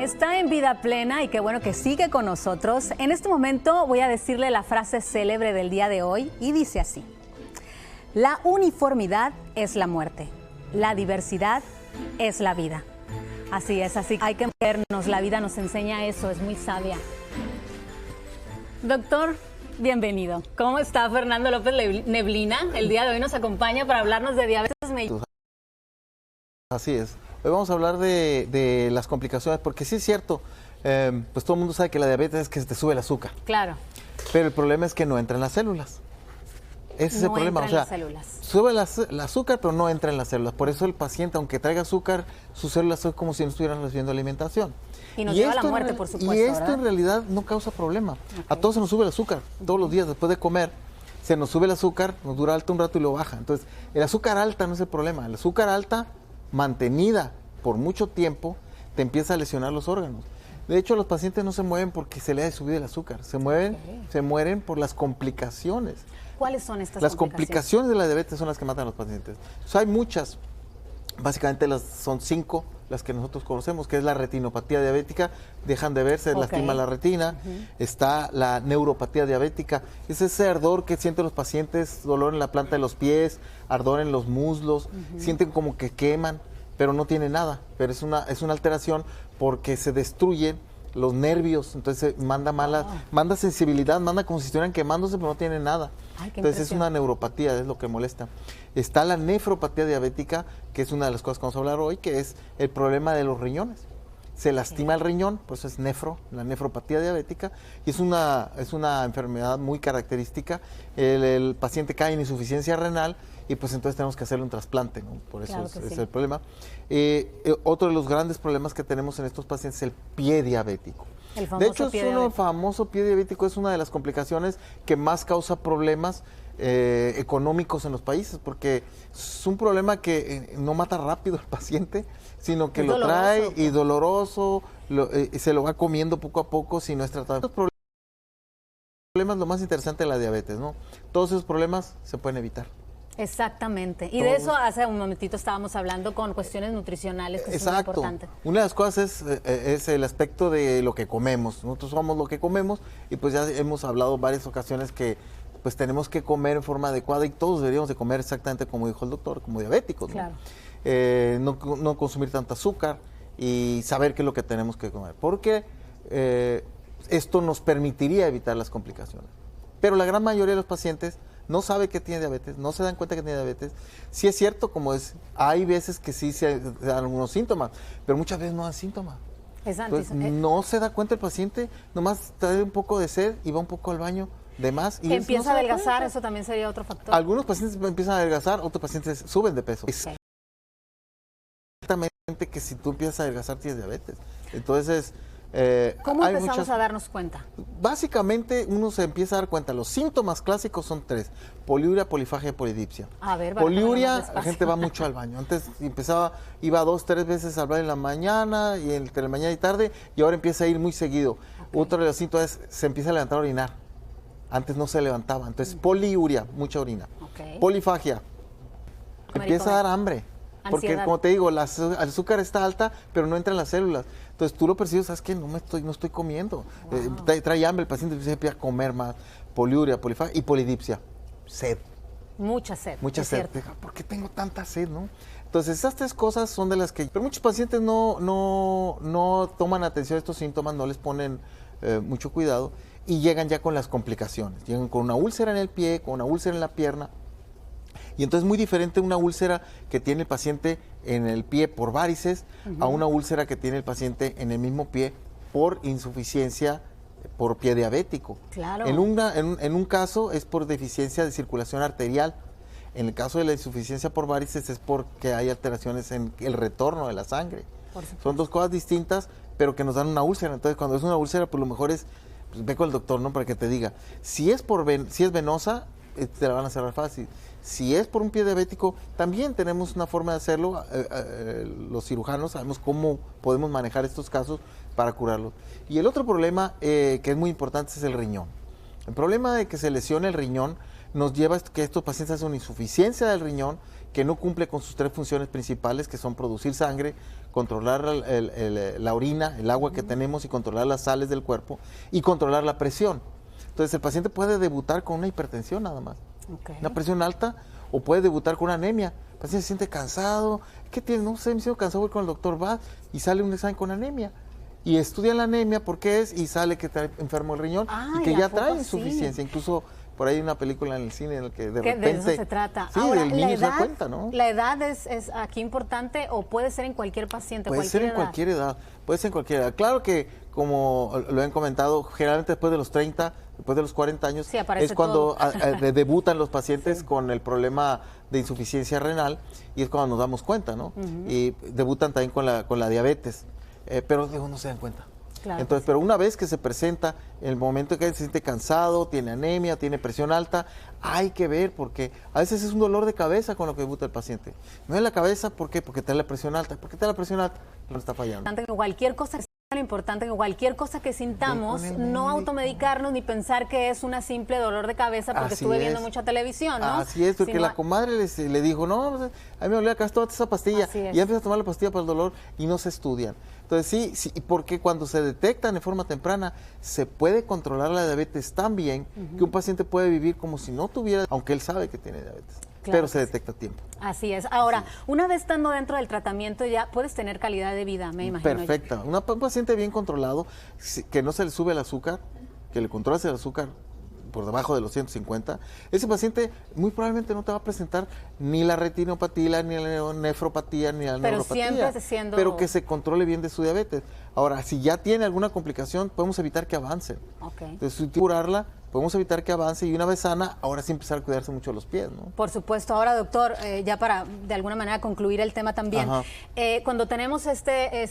Está en vida plena y qué bueno que sigue con nosotros. En este momento voy a decirle la frase célebre del día de hoy y dice así: la uniformidad es la muerte, la diversidad es la vida. Así es, así que hay que vernos, la vida nos enseña eso, es muy sabia. Doctor, bienvenido. ¿Cómo está Fernando López Neblina? El día de hoy nos acompaña para hablarnos de diabetes mellitus. Así es. Hoy vamos a hablar de las complicaciones, porque sí es cierto, pues todo el mundo sabe que la diabetes es que se te sube el azúcar. Claro. Pero el problema es que no entra en las células. Ese es el problema. No entra en las células. Sube el azúcar, pero no entra en las células. Por eso el paciente, aunque traiga azúcar, sus células son como si no estuvieran recibiendo alimentación. Y nos lleva a la muerte, por supuesto. Y esto ¿verdad? En realidad no causa problema. Okay. A todos se nos sube el azúcar. Todos los días después de comer, se nos sube el azúcar, nos dura alto un rato y lo baja. Entonces, el azúcar alta no es el problema. El azúcar alta, mantenida por mucho tiempo, te empieza a lesionar los órganos. De hecho, los pacientes no se mueven porque se les haya subido el azúcar. Se mueren por las complicaciones. ¿Cuáles son estas Las complicaciones de la diabetes son las que matan a los pacientes. O sea, hay muchas. Básicamente son 5 las que nosotros conocemos, que es la retinopatía diabética, dejan de ver, se lastima la retina. Está la neuropatía diabética, es ese ardor que sienten los pacientes, dolor en la planta de los pies, ardor en los muslos, sienten como que queman, pero no tiene nada, pero es una alteración porque se destruyen los nervios, entonces manda sensibilidad, manda como si estuvieran quemándose, pero no tiene nada. Ay, entonces es una neuropatía, es lo que molesta. Está la nefropatía diabética, que es una de las cosas que vamos a hablar hoy, que es el problema de los riñones. Se lastima el riñón, por eso es la nefropatía diabética, y es una enfermedad muy característica. El paciente cae en insuficiencia renal y pues entonces tenemos que hacerle un trasplante, ¿no? Por eso es el problema. Otro de los grandes problemas que tenemos en estos pacientes es el pie diabético. De hecho, el famoso pie diabético es una de las complicaciones que más causa problemas económicos en los países, porque es un problema que no mata rápido al paciente, sino que lo trae y doloroso, se lo va comiendo poco a poco si no es tratado. Estos problemas, lo más interesante de la diabetes, ¿no? Todos esos problemas se pueden evitar. Exactamente. Y de eso hace un momentito estábamos hablando con cuestiones nutricionales, que es muy importante. Una de las cosas es el aspecto de lo que comemos. Nosotros somos lo que comemos y pues ya hemos hablado varias ocasiones que pues tenemos que comer en forma adecuada y todos deberíamos de comer exactamente como dijo el doctor, como diabéticos, ¿no? Claro. No consumir tanto azúcar y saber qué es lo que tenemos que comer, porque esto nos permitiría evitar las complicaciones. Pero la gran mayoría de los pacientes no sabe que tiene diabetes, no se dan cuenta que tiene diabetes. Sí es cierto, hay veces que sí se dan algunos síntomas, pero muchas veces no dan síntomas. Entonces, no se da cuenta el paciente, nomás trae un poco de sed y va un poco al baño de más. Y empieza a adelgazar, eso también sería otro factor. Algunos pacientes empiezan a adelgazar, otros pacientes suben de peso. Exactamente, que si tú empiezas a adelgazar tienes diabetes. Entonces, ¿cómo empezamos a darnos cuenta? Básicamente uno se empieza a dar cuenta. Los síntomas clásicos son 3: poliuria, polifagia y polidipsia. A ver, poliuria, la gente va mucho al baño. Antes iba 2, 3 veces al baño en la mañana y entre la mañana y tarde, y ahora empieza a ir muy seguido. Otro de los síntomas es se empieza a levantar a orinar. Antes no se levantaba. Entonces, poliuria, mucha orina. Polifagia, empieza a dar hambre. Porque, como te digo, el azúcar está alta, pero no entra en las células. Entonces, tú lo percibes, ¿sabes qué? No estoy comiendo. Trae hambre, el paciente empieza a comer más. Poliuria, polifagia y polidipsia. Sed. Mucha sed. Mucha sed. ¿Por qué tengo tanta sed, no? Entonces, esas 3 cosas son de las que... Pero muchos pacientes no toman atención a estos síntomas, no les ponen mucho cuidado y llegan ya con las complicaciones. Llegan con una úlcera en el pie, con una úlcera en la pierna. Y entonces es muy diferente una úlcera que tiene el paciente en el pie por varices a una úlcera que tiene el paciente en el mismo pie por insuficiencia por pie diabético. Claro. En un caso es por deficiencia de circulación arterial. En el caso de la insuficiencia por varices es porque hay alteraciones en el retorno de la sangre. Son 2 cosas distintas, pero que nos dan una úlcera. Entonces, cuando es una úlcera, pues lo mejor es pues, ve con el doctor, ¿no? Para que te diga. Si es venosa, te la van a cerrar fácil. Si es por un pie diabético, también tenemos una forma de hacerlo. Los cirujanos sabemos cómo podemos manejar estos casos para curarlos. Y el otro problema que es muy importante es el riñón. El problema de que se lesione el riñón nos lleva a que estos pacientes hacen una insuficiencia del riñón que no cumple con sus 3 funciones principales, que son producir sangre, controlar la orina, el agua que tenemos y controlar las sales del cuerpo y controlar la presión. Entonces el paciente puede debutar con una hipertensión nada más, una presión alta, o puede debutar con una anemia. El paciente se siente cansado, ¿qué tiene? No sé, me siento cansado, voy con el doctor, va y sale un examen con anemia. Y estudian la anemia por qué es y sale que está enfermo el riñón y que ya trae insuficiencia. Incluso por ahí hay una película en el cine en la que de repente... De eso se trata. Sí, Ahora, el niño se da cuenta, ¿no? ¿La edad es aquí importante o puede ser en cualquier paciente? Puede ser en cualquier edad, puede ser en cualquier edad. Claro que, como lo han comentado, generalmente después de los 30, después de los 40 años, es cuando debutan los pacientes con el problema de insuficiencia renal y es cuando nos damos cuenta, ¿no? Y debutan también con la diabetes, pero no se dan cuenta. Claro. Entonces, pero una vez que se presenta, en el momento que se siente cansado, tiene anemia, tiene presión alta, hay que ver, porque a veces es un dolor de cabeza con lo que debuta el paciente. No es la cabeza, ¿por qué? Porque trae la presión alta. ¿Por qué trae la presión alta? No está fallando. Cualquier cosa, lo importante que cualquier cosa que sintamos, no automedicarnos ni pensar que es una simple dolor de cabeza porque estuve viendo mucha televisión, ¿no? Así es, porque la comadre le dijo, no, a mí me dolía acá, tómate esa pastilla. Y ya empieza a tomar la pastilla para el dolor y no se estudian. Entonces sí, porque cuando se detectan de forma temprana, se puede controlar la diabetes tan bien que un paciente puede vivir como si no tuviera, aunque él sabe que tiene diabetes. Claro, pero se detecta a tiempo. Así es. Ahora, una vez estando dentro del tratamiento ya puedes tener calidad de vida, me imagino. Perfecta. Un paciente bien controlado, que no se le sube el azúcar, que le controlas el azúcar por debajo de los 150, ese paciente muy probablemente no te va a presentar ni la retinopatía, ni la nefropatía, ni la neuropatía. Pero que se controle bien de su diabetes. Ahora, si ya tiene alguna complicación, podemos evitar que avance. Entonces, si curarla, podemos evitar que avance y una vez sana, ahora sí empezar a cuidarse mucho los pies, ¿no? Por supuesto. Ahora, doctor, ya para de alguna manera concluir el tema también, cuando tenemos este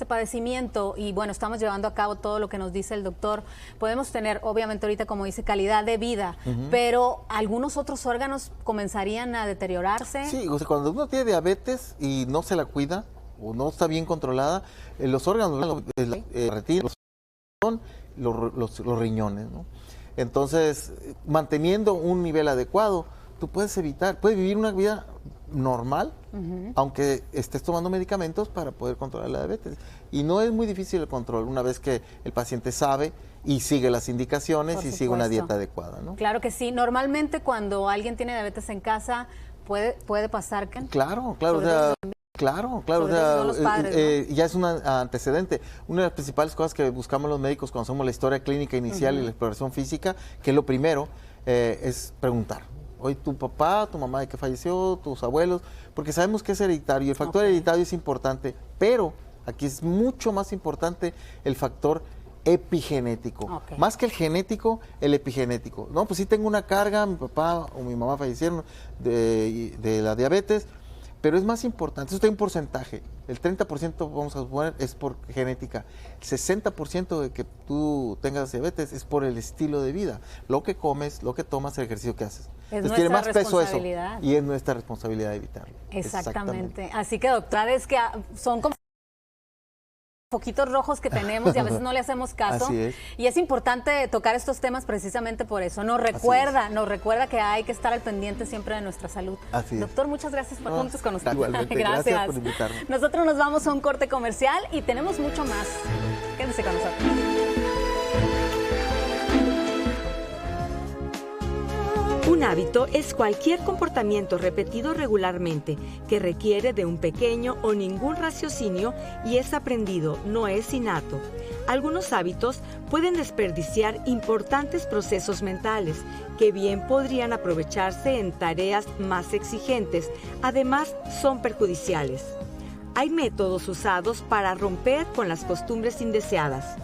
padecimiento y bueno, estamos llevando a cabo todo lo que nos dice el doctor, podemos tener, obviamente ahorita como dice, calidad de vida, pero algunos otros órganos comenzarían a deteriorarse. Sí, o sea, cuando uno tiene diabetes y no se la cuida o no está bien controlada, los órganos, la retina, los riñones, ¿no? Entonces, manteniendo un nivel adecuado, tú puedes vivir una vida normal, aunque estés tomando medicamentos para poder controlar la diabetes. Y no es muy difícil el control, una vez que el paciente sabe y sigue las indicaciones y sigue una dieta adecuada, ¿no? Claro que sí. Normalmente cuando alguien tiene diabetes en casa, puede pasar que... Claro, o sea, claro, o sea, los padres, ¿no? Ya es un antecedente. Una de las principales cosas que buscamos los médicos cuando hacemos la historia clínica inicial y la exploración física, que es lo primero, es preguntar. Hoy tu papá, tu mamá de que falleció, tus abuelos, porque sabemos que es hereditario. Y el factor hereditario es importante, pero aquí es mucho más importante el factor epigenético. Más que el genético, el epigenético. No, pues sí tengo una carga, mi papá o mi mamá fallecieron de la diabetes, pero es más importante, eso está en porcentaje, el 30% vamos a suponer es por genética, el 60% de que tú tengas diabetes es por el estilo de vida, lo que comes, lo que tomas, el ejercicio que haces. Entonces tiene más peso eso y es nuestra responsabilidad evitarlo. Exactamente. Así que doctora, es que son como poquitos rojos que tenemos y a veces no le hacemos caso. Así es. Y es importante tocar estos temas precisamente por eso. Nos recuerda que hay que estar al pendiente siempre de nuestra salud. Así es. Doctor, muchas gracias por juntos con nosotros. Igualmente, gracias por invitarme. Nosotros nos vamos a un corte comercial y tenemos mucho más. Quédense con nosotros. Un hábito es cualquier comportamiento repetido regularmente que requiere de un pequeño o ningún raciocinio y es aprendido, no es innato. Algunos hábitos pueden desperdiciar importantes procesos mentales que bien podrían aprovecharse en tareas más exigentes, además son perjudiciales. Hay métodos usados para romper con las costumbres indeseadas,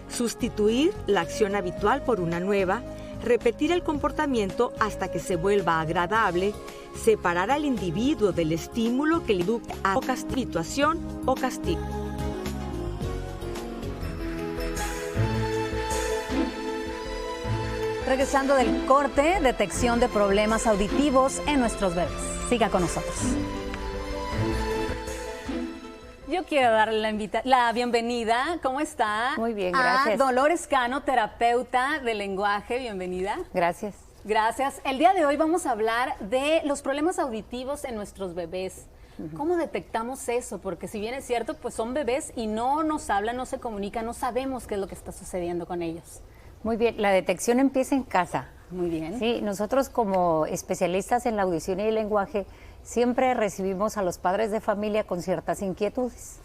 sustituir la acción habitual por una nueva, repetir el comportamiento hasta que se vuelva agradable, separar al individuo del estímulo que le induce a situación o castigo. Regresando del corte, detección de problemas auditivos en nuestros bebés. Siga con nosotros. Yo quiero darle la bienvenida, ¿cómo está? Muy bien, gracias. A Dolores Cano, terapeuta de lenguaje, bienvenida. Gracias. Gracias. El día de hoy vamos a hablar de los problemas auditivos en nuestros bebés. ¿Cómo detectamos eso? Porque si bien es cierto, pues son bebés y no nos hablan, no se comunican, no sabemos qué es lo que está sucediendo con ellos. Muy bien, la detección empieza en casa. Muy bien. Sí, nosotros como especialistas en la audición y el lenguaje siempre recibimos a los padres de familia con ciertas inquietudes.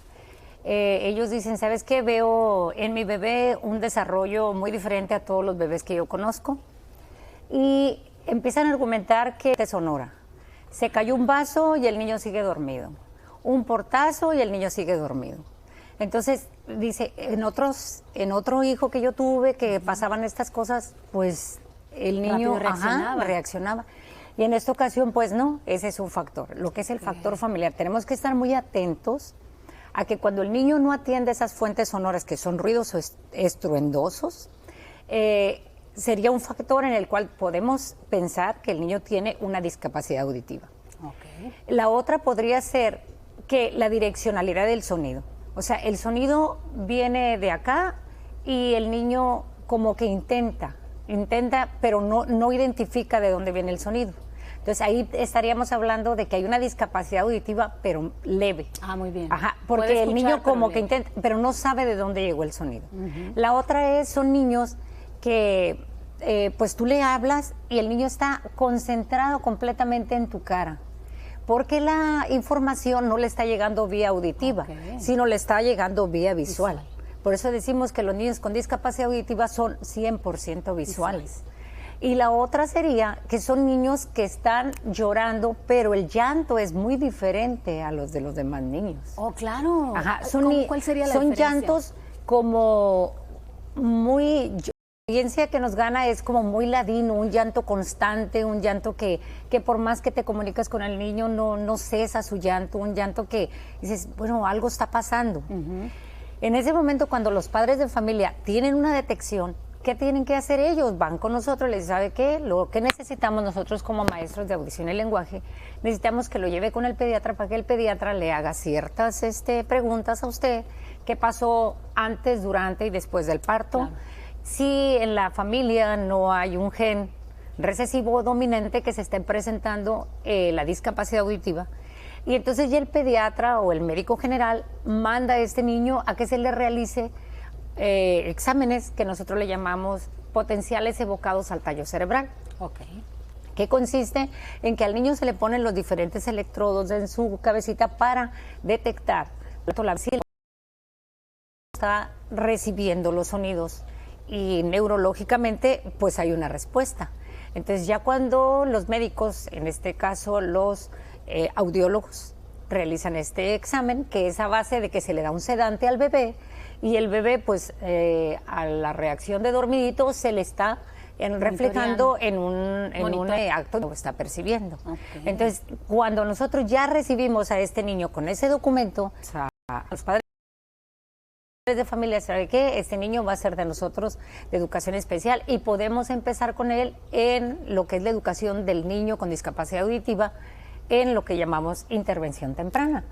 Ellos dicen, ¿sabes qué? Veo en mi bebé un desarrollo muy diferente a todos los bebés que yo conozco. Y empiezan a argumentar que es sonora. Se cayó un vaso y el niño sigue dormido. Un portazo y el niño sigue dormido. Entonces, dice, en otro hijo que yo tuve que pasaban estas cosas, pues el niño reaccionaba. Y en esta ocasión, pues no, ese es un factor, lo que es el factor familiar. Tenemos que estar muy atentos a que cuando el niño no atiende esas fuentes sonoras, que son ruidos estruendosos, sería un factor en el cual podemos pensar que el niño tiene una discapacidad auditiva. Okay. La otra podría ser que la direccionalidad del sonido. O sea, el sonido viene de acá y el niño como que intenta, pero no identifica de dónde viene el sonido. Entonces ahí estaríamos hablando de que hay una discapacidad auditiva, pero leve. Ah, muy bien. Ajá, porque el niño como que intenta, pero no sabe de dónde llegó el sonido. La otra son niños que pues tú le hablas y el niño está concentrado completamente en tu cara, porque la información no le está llegando vía auditiva, sino le está llegando vía visual. Por eso decimos que los niños con discapacidad auditiva son 100% visuales. Y la otra sería que son niños que están llorando, pero el llanto es muy diferente a los de los demás niños. Oh, claro. Ajá, ¿Cuál sería la son diferencia? Llantos como muy... La experiencia que nos gana es como muy ladino, un llanto constante, un llanto que por más que te comunicas con el niño no cesa su llanto, un llanto que dices, bueno, algo está pasando. En ese momento, cuando los padres de familia tienen una detección, ¿qué tienen que hacer ellos? Van con nosotros, les dicen, ¿sabe qué? Lo que necesitamos nosotros como maestros de audición y lenguaje, necesitamos que lo lleve con el pediatra para que el pediatra le haga ciertas preguntas a usted, qué pasó antes, durante y después del parto. Claro. Si en la familia no hay un gen recesivo dominante que se esté presentando la discapacidad auditiva, y entonces ya el pediatra o el médico general manda a este niño a que se le realice exámenes que nosotros le llamamos potenciales evocados al tallo cerebral. Que consiste en que al niño se le ponen los diferentes electrodos en su cabecita para detectar si está recibiendo los sonidos, y neurológicamente pues hay una respuesta. Entonces ya cuando los médicos, en este caso los audiólogos, realizan este examen, que es a base de que se le da un sedante al bebé, y el bebé pues a la reacción de dormidito se le está reflejando en un acto que está percibiendo. Entonces cuando nosotros ya recibimos a este niño con ese documento, los padres de familia, ¿sabe qué? Este niño va a ser de nosotros de educación especial y podemos empezar con él en lo que es la educación del niño con discapacidad auditiva, en lo que llamamos intervención temprana,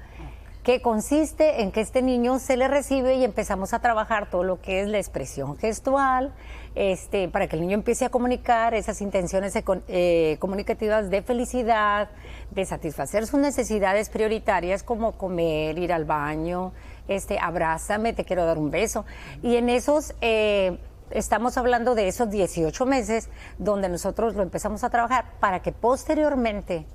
que consiste en que este niño se le recibe y empezamos a trabajar todo lo que es la expresión gestual, para que el niño empiece a comunicar esas intenciones comunicativas de felicidad, de satisfacer sus necesidades prioritarias como comer, ir al baño, abrázame, te quiero dar un beso. Y en esos, estamos hablando de esos 18 meses donde nosotros lo empezamos a trabajar para que posteriormente,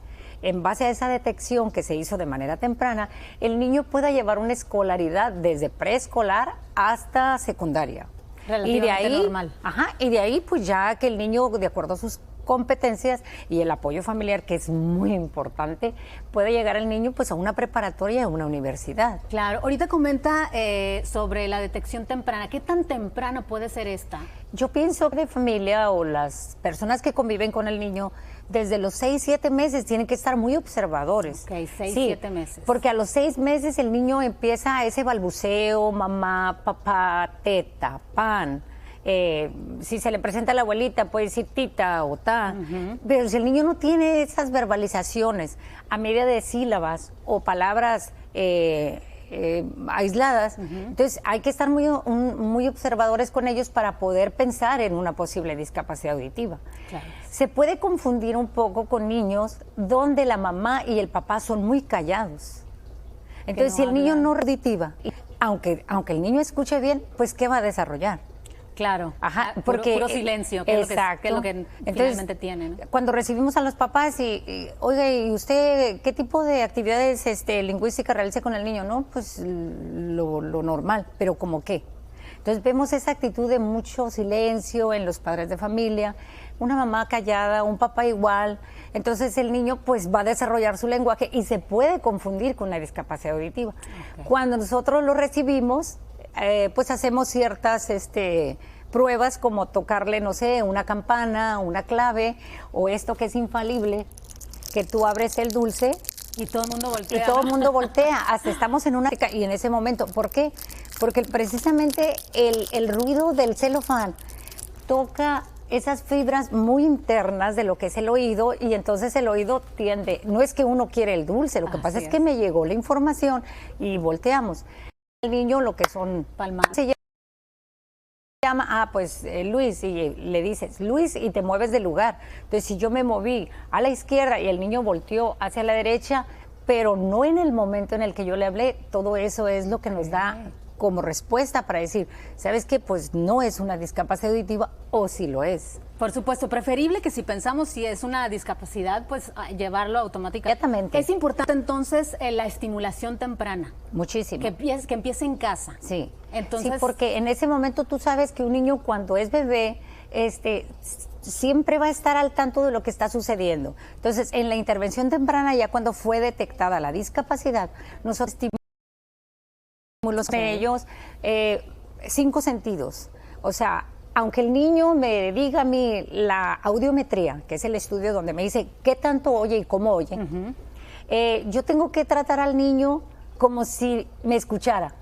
en base a esa detección que se hizo de manera temprana, el niño pueda llevar una escolaridad desde preescolar hasta secundaria. Relativamente normal. Y de ahí pues ya que el niño, de acuerdo a sus competencias y el apoyo familiar, que es muy importante, puede llegar el niño pues a una preparatoria, a una universidad. Claro, ahorita comenta sobre la detección temprana. ¿Qué tan temprana puede ser esta? Yo pienso que de familia o las personas que conviven con el niño, desde los 6, 7 meses tienen que estar muy observadores. Ok, 6, 7 meses. Porque a los 6 meses el niño empieza ese balbuceo, mamá, papá, teta, pan. Si se le presenta a la abuelita puede decir tita o ta, pero si el niño no tiene esas verbalizaciones a medida de sílabas o palabras aisladas. Entonces hay que estar muy observadores con ellos para poder pensar en una posible discapacidad auditiva. Claro. Se puede confundir un poco con niños donde la mamá y el papá son muy callados. Entonces, no si el niño hablan. no auditiva, aunque el niño escuche bien, pues ¿qué va a desarrollar? Claro, Ajá, porque puro silencio, que exacto. es lo que Entonces, finalmente tiene, ¿no? Cuando recibimos a los papás oiga, ¿y usted qué tipo de actividades lingüísticas realiza con el niño? No, pues lo normal, pero ¿cómo qué? Entonces vemos esa actitud de mucho silencio en los padres de familia, una mamá callada, un papá igual. Entonces el niño pues va a desarrollar su lenguaje y se puede confundir con una discapacidad auditiva. Okay. Cuando nosotros lo recibimos, pues hacemos ciertas pruebas como tocarle, no sé, una campana, una clave o esto que es infalible, que tú abres el dulce Y todo el mundo voltea. y todo el mundo voltea, hasta estamos en una... Y en ese momento, ¿por qué? Porque precisamente el ruido del celofán toca esas fibras muy internas de lo que es el oído y entonces el oído tiende... No es que uno quiere el dulce, lo que pasa es que me llegó la información y volteamos. El niño lo que son... Palmadas. Se llama, pues Luis, y le dices Luis y te mueves del lugar. Entonces, si yo me moví a la izquierda y el niño volteó hacia la derecha, pero no en el momento en el que yo le hablé, todo eso es lo que nos da como respuesta para decir, ¿sabes qué? Pues no es una discapacidad auditiva o sí lo es. Por supuesto, preferible que si pensamos si es una discapacidad, pues llevarlo automáticamente. Inmediatamente. Es importante entonces la estimulación temprana. Muchísimo. Que empiece en casa. Sí. Entonces, sí, porque en ese momento tú sabes que un niño cuando es bebé, siempre va a estar al tanto de lo que está sucediendo. Entonces, en la intervención temprana, ya cuando fue detectada la discapacidad, nosotros estimulamos en ellos 5 sentidos. O sea, aunque el niño me diga a mí la audiometría, que es el estudio donde me dice qué tanto oye y cómo oye, yo tengo que tratar al niño como si me escuchara.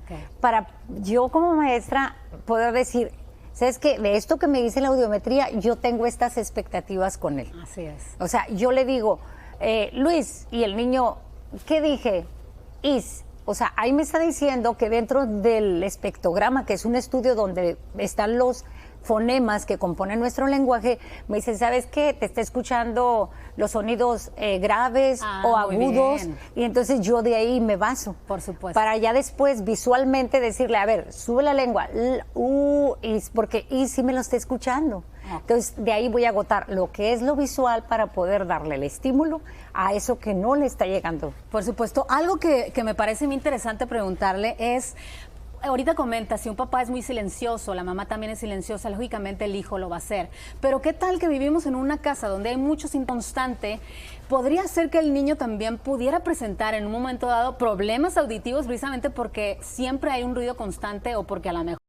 Okay. Para yo como maestra poder decir, ¿sabes qué? De esto que me dice la audiometría, yo tengo estas expectativas con él. Así es. O sea, yo le digo, Luis, y el niño, ¿qué dije? Is. O sea, ahí me está diciendo que dentro del espectrograma, que es un estudio donde están los fonemas que componen nuestro lenguaje, me dice, ¿sabes qué? Te está escuchando los sonidos graves o agudos, y entonces yo de ahí me baso. Por supuesto. Para ya después visualmente decirle, a ver, sube la lengua, porque sí me lo está escuchando. Okay. Entonces de ahí voy a agotar lo que es lo visual para poder darle el estímulo a eso que no le está llegando. Por supuesto, algo que me parece muy interesante preguntarle es, ahorita comenta, si un papá es muy silencioso, la mamá también es silenciosa, lógicamente el hijo lo va a hacer. Pero ¿qué tal que vivimos en una casa donde hay mucho inconstante? ¿Podría ser que el niño también pudiera presentar en un momento dado problemas auditivos precisamente porque siempre hay un ruido constante o porque a lo mejor